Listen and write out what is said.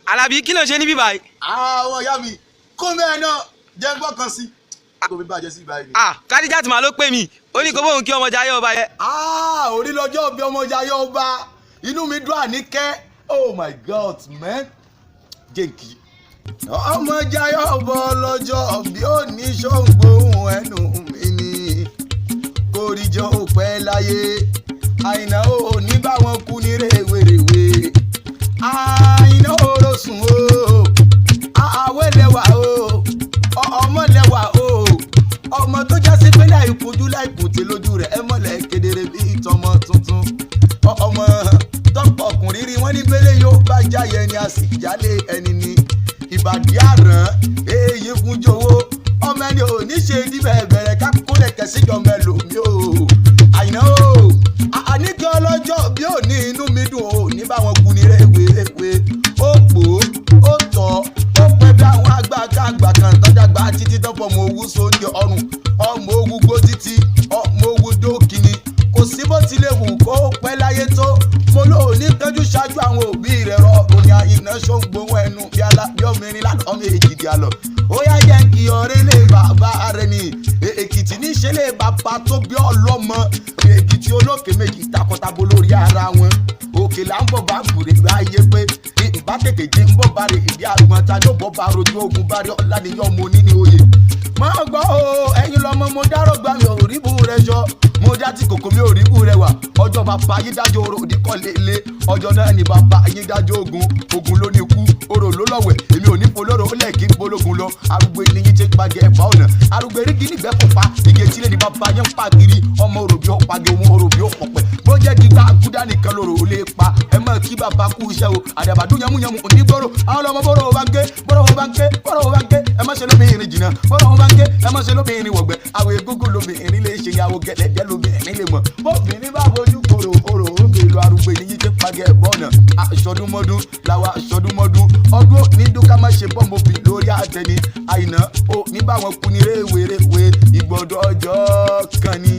Alábí kí ló ń ṣe níbí báyìí. àwọn ìyá mi kó mẹ́rin náà jẹ́ ń gbọ́ kan sí. kò fi bàjẹ́ sí báyìí. Kádíjàt máa ló pè mí ó ní kó bóun kí ọmọ Jayé ọba yẹ. orí lọ́jọ́ bí ọmọ Jayé ọba inú mi dùn Àníkẹ́ oh my god man jẹ́ǹkì. ọmọ Jayé ọba ọlọ́jọ́ bí ó ní ṣọ́ngbóhùn ẹnu mi ni kórìjọ òpẹ́ láyé àìná ò ní báwọn kú ní rèwerèwe àìná òrò sùn o àwẹ̀lẹ̀wà o ọmọ lẹ́wà o ọmọ tó já sí pé láì fojú láì kùtì lójú rẹ̀ ẹ mọ̀lẹ́ kedere bíi tọmọ tuntun ọmọ tọpọ ọkùnrin rí wọn ní bẹ́lẹ̀ yóò bá jáyẹ ni a sì jálé ẹni ní ìbàdí àrán èyí fún jọ̀wọ́ ọmọ ẹni ò ní ṣe níbẹ̀ bẹ̀rẹ̀ ká kólẹ̀ kẹsíjọ mẹ́lòmí o àyìnà o Àníkẹ́ ọlọ́jọ́ bí ò ní inú mi dùn o ní báwọn kú ní rèwerèwe ó pò ó tọ́ ó pẹ́ bí àwọn àgbà kan tọ́jàgbá títí tọ́pọ̀ ọmọ owó sóúnjẹ ọrùn ọmọ owó gbó títí ọmọ owó dókìní kò sí bó tilẹ̀ wù kó pẹ́ láyé tó mo lò ní tọ́jú ṣáájú àwọn òbí rẹ̀ rọ òní àyìnà ṣóngbóhùn ẹnu bí ọmọrin lánàá ọmọ èjìdí àlọ́ ó yá jẹ́ kí ọ̀rẹ́ lè bàbá rẹ̀ ní Èkìtì níṣẹ́lẹ̀ bàbá tó bí ọlọ́mọ Èkìtì olókè méjì takọtabo lórí ara wọn òkè là ń bọ̀ bá gbùrè láyé pé ìbá tètè jí ń bọ̀ bá rè ìdí àgbọn ta ló bọ̀ bá rojú ogun bá rí ọ̀la níyàn mo ní ní oyè. máa gbọ́ o ẹ̀yin lọ́mọ mo dárò gbà mí ò rí bú rẹ jọ mo já tí kòkó mi ò rí bú rẹ wà ọjọ́ bàbá yín dájọ́ orò òdìkọ́ lélẹ̀ ọjọ́ náà ni bàbá yín dájọ́ ogun ló ní ikú orò ló lọ́wẹ̀ èmi ò ní polóró ó lẹ́ẹ̀kí bológun lọ arúgbó eléyìí ti pàgẹ́ ẹ̀bá ọ̀nà arúgbó erégi nígbẹ́ kó pa igi etílé ni bàbá yẹn ń pa kiri ọmọ orò bí ó pàgẹ́ òun orò bí ó pọ̀pẹ́ bó jẹ́ gbígbá gúdá nìkan lóró ó lè pa ẹ mọ̀ kí bàbá kú iṣẹ́ o àdàbàdún yamuyamu òní gbòòrò àwọn ọmọ bọ́rọ̀ bá ń ké ẹ má ṣe lóbìnrin jìnnà bọ́rọ̀ bá ń ké ẹ má ṣe lóbìnrin wọ̀gbẹ́ àwọn egúngún lóbìnrin lè ṣe ìyàwó gẹ̀lẹ́dẹ́ lóbìnrin lè mọ̀ bóbìnrin bá bojú kòrò orò òkè ìlú arúgbó èyí ti pàgẹ́ ẹ̀bọ́nà aṣọdúnmọ́dún làwọn aṣọdúnmọ́dún ọdún ní dúkà má ṣe bọ́mọbì lórí àtẹni àìná ò ní báwọn kú ní rèwerèwe ìgbọ́dọ̀ ọjọ́ kan ni.